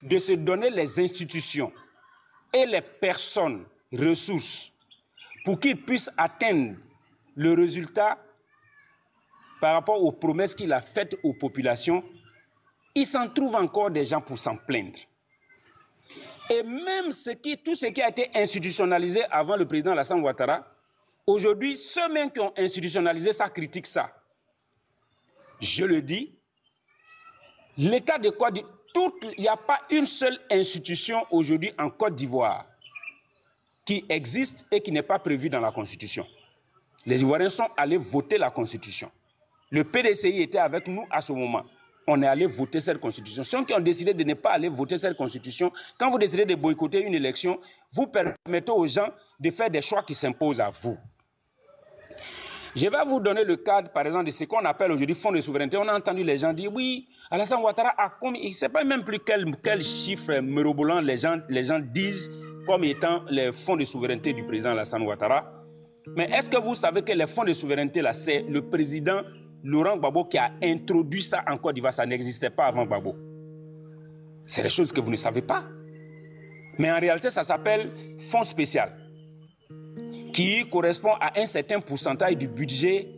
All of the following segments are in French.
de se donner les institutions et les personnes, ressources, pour qu'ils puissent atteindre le résultat par rapport aux promesses qu'il a faites aux populations, il s'en trouve encore des gens pour s'en plaindre. Et même tout ce qui a été institutionnalisé avant le président Alassane Ouattara, aujourd'hui, ceux mêmes qui ont institutionnalisé ça critiquent ça. Je le dis, l'État de Côte d'Ivoire, il n'y a pas une seule institution aujourd'hui en Côte d'Ivoire qui existe et qui n'est pas prévue dans la Constitution. Les Ivoiriens sont allés voter la Constitution. Le PDCI était avec nous à ce moment. On est allé voter cette Constitution. Ceux qui ont décidé de ne pas aller voter cette Constitution, quand vous décidez de boycotter une élection, vous permettez aux gens de faire des choix qui s'imposent à vous. Je vais vous donner le cadre, par exemple, de ce qu'on appelle aujourd'hui fonds de souveraineté. On a entendu les gens dire, oui, Alassane Ouattara a combien, il ne sait pas même plus quel chiffre mirobolant les gens disent comme étant les fonds de souveraineté du président Alassane Ouattara. Mais est-ce que vous savez que les fonds de souveraineté, là, c'est le président Laurent Gbagbo qui a introduit ça en Côte d'Ivoire, ça n'existait pas avant Gbagbo. C'est des choses que vous ne savez pas. Mais en réalité, ça s'appelle fonds spécial, qui correspond à un certain pourcentage du budget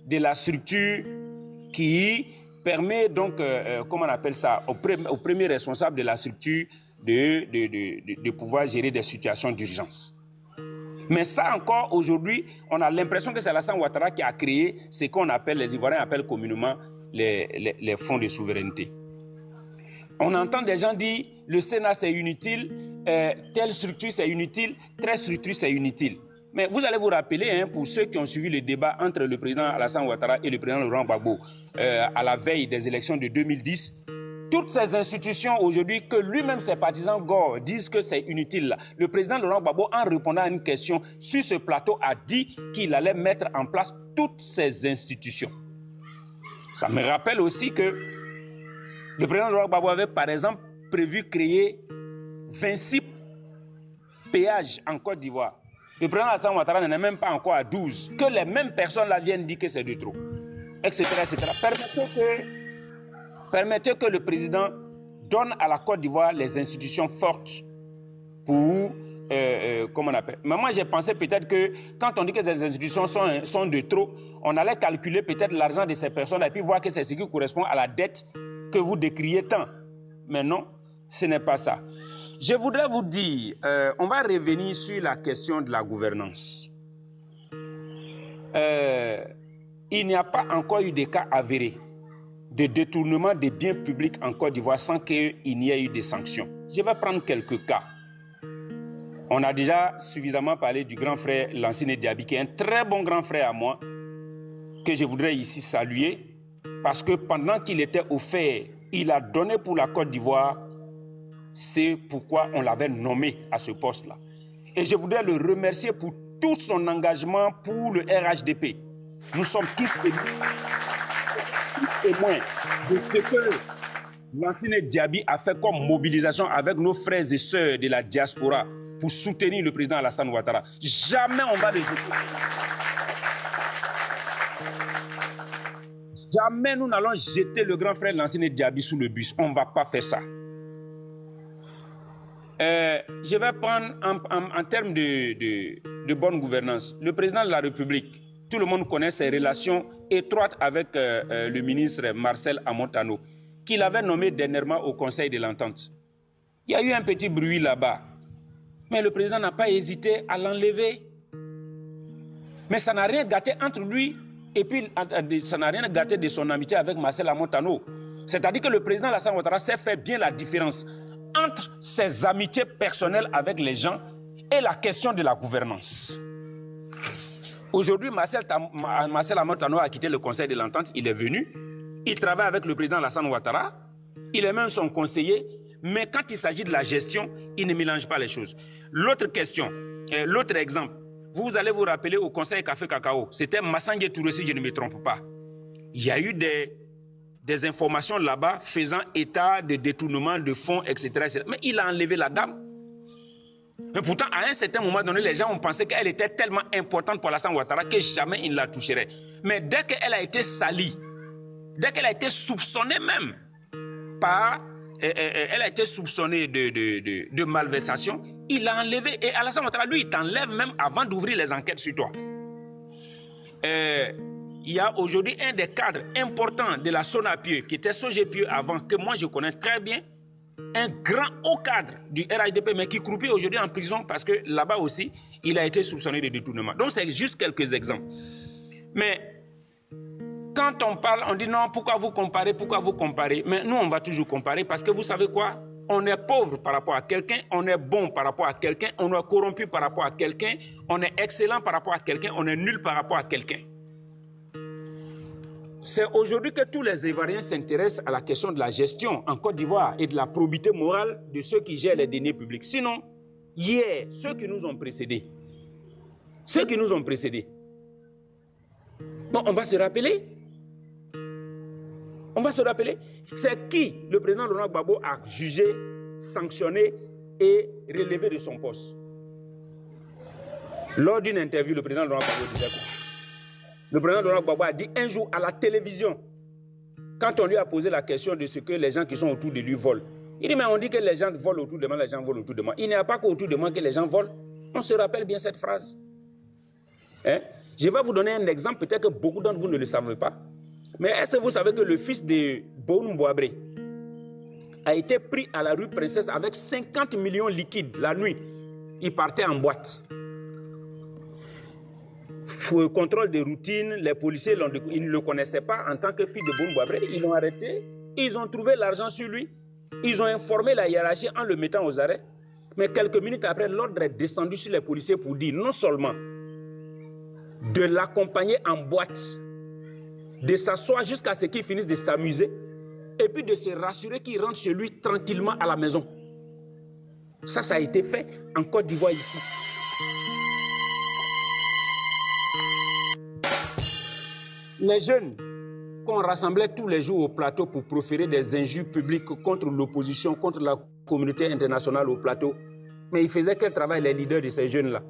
de la structure qui permet donc, comment on appelle ça, au premier responsable de la structure de pouvoir gérer des situations d'urgence. Mais ça encore, aujourd'hui, on a l'impression que c'est Alassane Ouattara qui a créé ce qu'on appelle, les Ivoiriens appellent communément les fonds de souveraineté. On entend des gens dire, le Sénat c'est inutile, telle structure c'est inutile, telle structure c'est inutile. Mais vous allez vous rappeler, pour ceux qui ont suivi le débat entre le président Alassane Ouattara et le président Laurent Gbagbo à la veille des élections de 2010, toutes ces institutions aujourd'hui que lui-même ses partisans gore disent que c'est inutile. Le président Laurent Gbagbo, en répondant à une question sur ce plateau, a dit qu'il allait mettre en place toutes ces institutions. Ça me rappelle aussi que le président Laurent Gbagbo avait par exemple prévu créer 26 péages en Côte d'Ivoire. Le président Alassane Ouattara n'en est même pas encore à 12. Que les mêmes personnes là viennent dire que c'est de trop, etc. Permettez que le président donne à la Côte d'Ivoire les institutions fortes pour, comment on appelle. Mais moi, j'ai pensé peut-être que quand on dit que ces institutions sont de trop, on allait calculer peut-être l'argent de ces personnes et puis voir que c'est ce qui correspond à la dette que vous décriez tant. Mais non, ce n'est pas ça. Je voudrais vous dire, on va revenir sur la question de la gouvernance. Il n'y a pas encore eu de cas avérés de détournement des biens publics en Côte d'Ivoire sans qu'il n'y ait eu de sanctions. Je vais prendre quelques cas. On a déjà suffisamment parlé du grand frère Lansine Diaby, qui est un très bon grand frère à moi, que je voudrais ici saluer, parce que pendant qu'il était au fait, il a donné pour la Côte d'Ivoire. C'est pourquoi on l'avait nommé à ce poste-là. Et je voudrais le remercier pour tout son engagement pour le RHDP. Nous sommes tous témoins de ce que Lansine Diaby a fait comme mobilisation avec nos frères et sœurs de la diaspora pour soutenir le président Alassane Ouattara. Jamais on va le jeter. Jamais nous n'allons jeter le grand frère Lansine Diaby sous le bus. On ne va pas faire ça. Je vais prendre en termes de bonne gouvernance. Le président de la République, tout le monde connaît ses relations étroites avec le ministre Marcel Amontano, qu'il avait nommé dernièrement au Conseil de l'Entente. Il y a eu un petit bruit là-bas, mais le président n'a pas hésité à l'enlever. Mais ça n'a rien gâté entre lui et puis ça n'a rien gâté de son amitié avec Marcel Amontano. C'est-à-dire que le président Alassane Ouattara sait faire bien la différence entre ses amitiés personnelles avec les gens et la question de la gouvernance. Aujourd'hui, Marcel Amontano a quitté le Conseil de l'Entente, il est venu, il travaille avec le président Alassane Ouattara, il est même son conseiller, mais quand il s'agit de la gestion, il ne mélange pas les choses. L'autre question, l'autre exemple, vous allez vous rappeler au Conseil Café Cacao, c'était Massangué Touré, si je ne me trompe pas. Il y a eu des informations là-bas faisant état de détournement de fonds, etc. Mais il a enlevé la dame. Mais pourtant, à un certain moment donné, les gens ont pensé qu'elle était tellement importante pour Alassane Ouattara que jamais il ne la toucherait. Mais dès qu'elle a été salie, dès qu'elle a été soupçonnée même par elle a été soupçonnée de malversation, il l'a enlevée. Et Alassane Ouattara, lui, il t'enlève même avant d'ouvrir les enquêtes sur toi. Il y a aujourd'hui un des cadres importants de la SONAPIE, qui était SOGEPIE avant, que moi je connais très bien, un grand haut cadre du RHDP, mais qui croupit aujourd'hui en prison parce que là-bas aussi, il a été soupçonné de détournement. Donc c'est juste quelques exemples. Mais quand on parle, on dit non, pourquoi vous comparez? Mais nous, on va toujours comparer parce que vous savez quoi? On est pauvre par rapport à quelqu'un, on est bon par rapport à quelqu'un, on est corrompu par rapport à quelqu'un, on est excellent par rapport à quelqu'un, on est nul par rapport à quelqu'un. C'est aujourd'hui que tous les Ivoiriens s'intéressent à la question de la gestion en Côte d'Ivoire et de la probité morale de ceux qui gèrent les deniers publics. Sinon, hier, ceux qui nous ont précédés, bon, on va se rappeler, c'est qui le président Laurent Gbagbo a jugé, sanctionné et relevé de son poste. Lors d'une interview, le président Laurent Gbagbo disait quoi? Le président Laurent Gbagbo a dit un jour à la télévision, quand on lui a posé la question de ce que les gens qui sont autour de lui volent, il dit mais on dit que les gens volent autour de moi, les gens volent autour de moi. Il n'y a pas qu'autour de moi que les gens volent. On se rappelle bien cette phrase. Hein? Je vais vous donner un exemple, peut-être que beaucoup d'entre vous ne le savez pas. Mais est-ce que vous savez que le fils de Boun Boabré a été pris à la rue Princesse avec 50 millions liquides la nuit? Il partait en boîte. Contrôle de routine, les policiers ils ne le connaissaient pas en tant que fils de Boun Boabré. Ils l'ont arrêté, ils ont trouvé l'argent sur lui, ils ont informé la hiérarchie en le mettant aux arrêts. Mais quelques minutes après, l'ordre est descendu sur les policiers pour dire non seulement de l'accompagner en boîte, de s'asseoir jusqu'à ce qu'il finisse de s'amuser, et puis de se rassurer qu'il rentre chez lui tranquillement à la maison. Ça a été fait en Côte d'Ivoire ici. Les jeunes qu'on rassemblait tous les jours au plateau pour proférer des injures publiques contre l'opposition, contre la communauté internationale au plateau, mais ils faisaient quel travail les leaders de ces jeunes-là?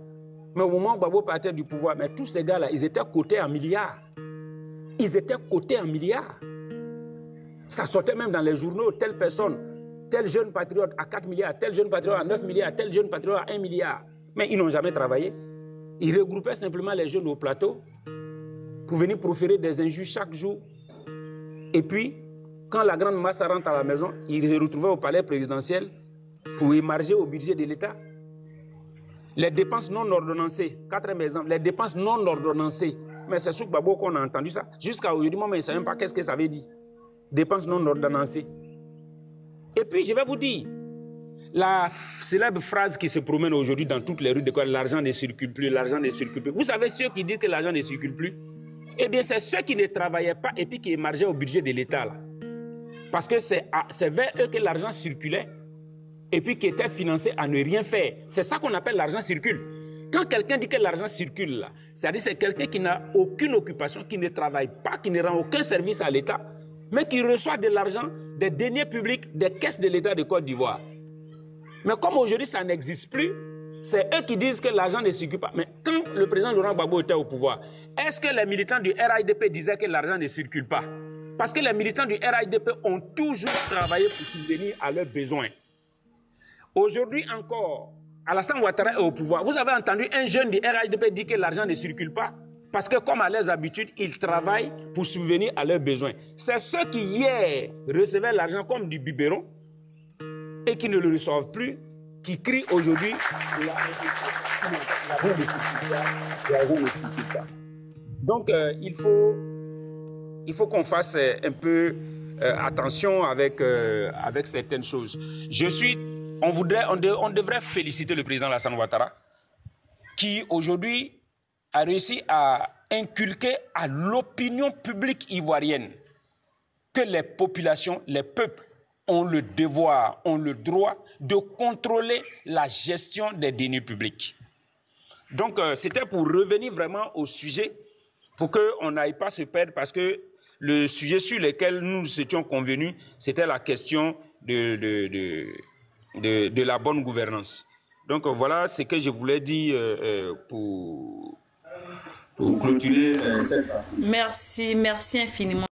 Mais au moment où Gbagbo partait du pouvoir, mais tous ces gars-là, ils étaient cotés en milliards. Ils étaient cotés en milliards. Ça sortait même dans les journaux, telle personne, tel jeune patriote à 4 milliards, tel jeune patriote à 9 milliards, tel jeune patriote à 1 milliard. Mais ils n'ont jamais travaillé. Ils regroupaient simplement les jeunes au plateau pour venir proférer des injures chaque jour. Et puis, quand la grande masse rentre à la maison, ils se retrouvaient au palais présidentiel pour émarger au budget de l'État. Les dépenses non ordonnancées, quatrième exemple, les dépenses non ordonnancées. Mais c'est sous Gbagbo qu'on a entendu ça. Jusqu'à aujourd'hui, moi, je ne sais même pas qu'est-ce que ça veut dire. Dépenses non ordonnancées. Et puis, je vais vous dire, la célèbre phrase qui se promène aujourd'hui dans toutes les rues de quoi l'argent ne circule plus, l'argent ne circule plus. Vous savez ceux qui disent que l'argent ne circule plus? Eh bien, c'est ceux qui ne travaillaient pas et puis qui émargeaient au budget de l'État, là. Parce que c'est vers eux que l'argent circulait et puis qui était financé à ne rien faire. C'est ça qu'on appelle l'argent circule. Quand quelqu'un dit que l'argent circule, là, c'est-à-dire c'est quelqu'un qui n'a aucune occupation, qui ne travaille pas, qui ne rend aucun service à l'État, mais qui reçoit de l'argent des deniers publics des caisses de l'État de Côte d'Ivoire. Mais comme aujourd'hui, ça n'existe plus, c'est eux qui disent que l'argent ne circule pas. Mais quand le président Laurent Gbagbo était au pouvoir, est-ce que les militants du RHDP disaient que l'argent ne circule pas? Parce que les militants du RHDP ont toujours travaillé pour subvenir à leurs besoins. Aujourd'hui encore, Alassane Ouattara est au pouvoir. Vous avez entendu un jeune du RHDP dire que l'argent ne circule pas? Parce que comme à leurs habitudes, ils travaillent pour subvenir à leurs besoins. C'est ceux qui hier recevaient l'argent comme du biberon et qui ne le reçoivent plus, qui crient aujourd'hui l'argent ne circule pas. Donc il faut qu'on fasse un peu attention avec certaines choses. On devrait féliciter le président Alassane Ouattara qui aujourd'hui a réussi à inculquer à l'opinion publique ivoirienne que les populations, les peuples ont le devoir, ont le droit de contrôler la gestion des deniers publics. Donc c'était pour revenir vraiment au sujet, pour qu'on n'aille pas se perdre, parce que le sujet sur lequel nous étions convenus, c'était la question de la bonne gouvernance. Donc voilà ce que je voulais dire pour clôturer cette partie. Merci infiniment.